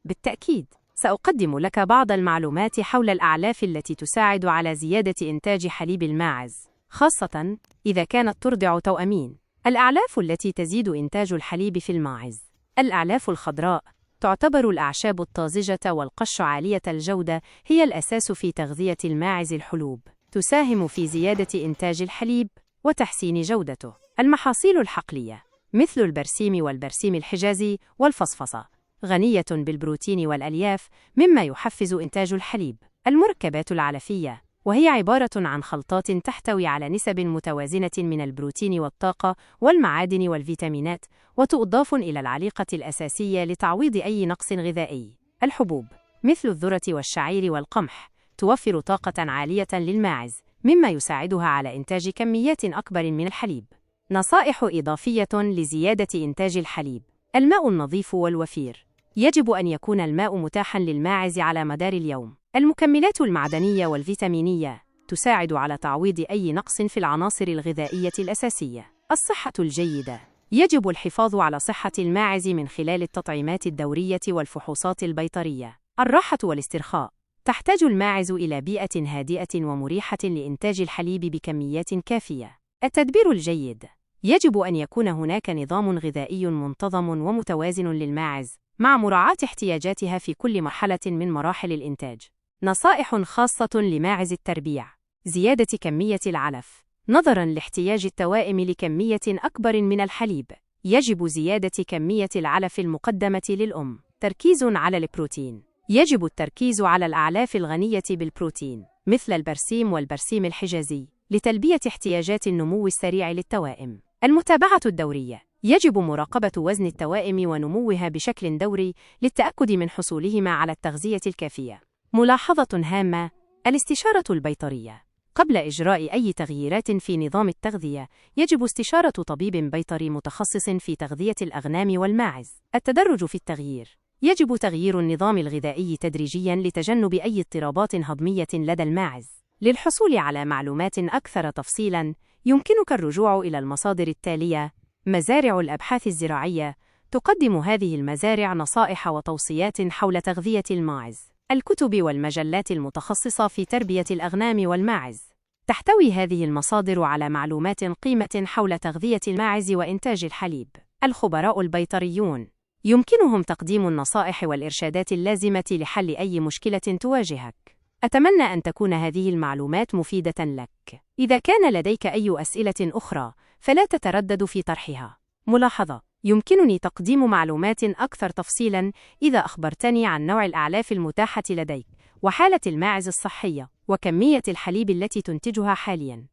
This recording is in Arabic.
بالتأكيد، سأقدم لك بعض المعلومات حول الأعلاف التي تساعد على زيادة إنتاج حليب الماعز، خاصة إذا كانت ترضع توأمين. الأعلاف التي تزيد إنتاج الحليب في الماعز: الأعلاف الخضراء. تعتبر الأعشاب الطازجة والقش عالية الجودة هي الأساس في تغذية الماعز الحلوب، تساهم في زيادة إنتاج الحليب وتحسين جودته. المحاصيل الحقلية مثل البرسيم والبرسيم الحجازي والفصفصة، غنية بالبروتين والألياف مما يحفز إنتاج الحليب. المركبات العلفية، وهي عبارة عن خلطات تحتوي على نسب متوازنة من البروتين والطاقة والمعادن والفيتامينات، وتضاف إلى العليقة الأساسية لتعويض أي نقص غذائي. الحبوب مثل الذرة والشعير والقمح توفر طاقة عالية للماعز، مما يساعدها على إنتاج كميات أكبر من الحليب. نصائح إضافية لزيادة إنتاج الحليب: الماء النظيف والوفير. يجب أن يكون الماء متاحاً للماعز على مدار اليوم. المكملات المعدنية والفيتامينية تساعد على تعويض أي نقص في العناصر الغذائية الأساسية. الصحة الجيدة. يجب الحفاظ على صحة الماعز من خلال التطعيمات الدورية والفحوصات البيطرية. الراحة والاسترخاء. تحتاج الماعز إلى بيئة هادئة ومريحة لإنتاج الحليب بكميات كافية. التدبير الجيد. يجب أن يكون هناك نظام غذائي منتظم ومتوازن للماعز، مع مراعاة احتياجاتها في كل مرحلة من مراحل الإنتاج. نصائح خاصة لماعز التربيع: زيادة كمية العلف. نظراً لاحتياج التوائم لكمية أكبر من الحليب، يجب زيادة كمية العلف المقدمة للأم. تركيز على البروتين. يجب التركيز على الأعلاف الغنية بالبروتين مثل البرسيم والبرسيم الحجازي لتلبية احتياجات النمو السريع للتوائم. المتابعة الدورية. يجب مراقبة وزن التوائم ونموها بشكل دوري للتأكد من حصولهما على التغذية الكافية. ملاحظة هامة: الاستشارة البيطرية. قبل إجراء أي تغييرات في نظام التغذية، يجب استشارة طبيب بيطري متخصص في تغذية الأغنام والماعز. التدرج في التغيير. يجب تغيير النظام الغذائي تدريجياً لتجنب أي اضطرابات هضمية لدى الماعز. للحصول على معلومات أكثر تفصيلاً، يمكنك الرجوع إلى المصادر التالية: مزارع الأبحاث الزراعية. تقدم هذه المزارع نصائح وتوصيات حول تغذية الماعز. الكتب والمجلات المتخصصة في تربية الأغنام والماعز. تحتوي هذه المصادر على معلومات قيمة حول تغذية الماعز وإنتاج الحليب. الخبراء البيطريون يمكنهم تقديم النصائح والإرشادات اللازمة لحل أي مشكلة تواجهك. أتمنى أن تكون هذه المعلومات مفيدة لك. إذا كان لديك أي أسئلة أخرى، فلا تتردد في طرحها. ملاحظة: يمكنني تقديم معلومات أكثر تفصيلاً إذا أخبرتني عن نوع الأعلاف المتاحة لديك، وحالة الماعز الصحية، وكمية الحليب التي تنتجها حالياً.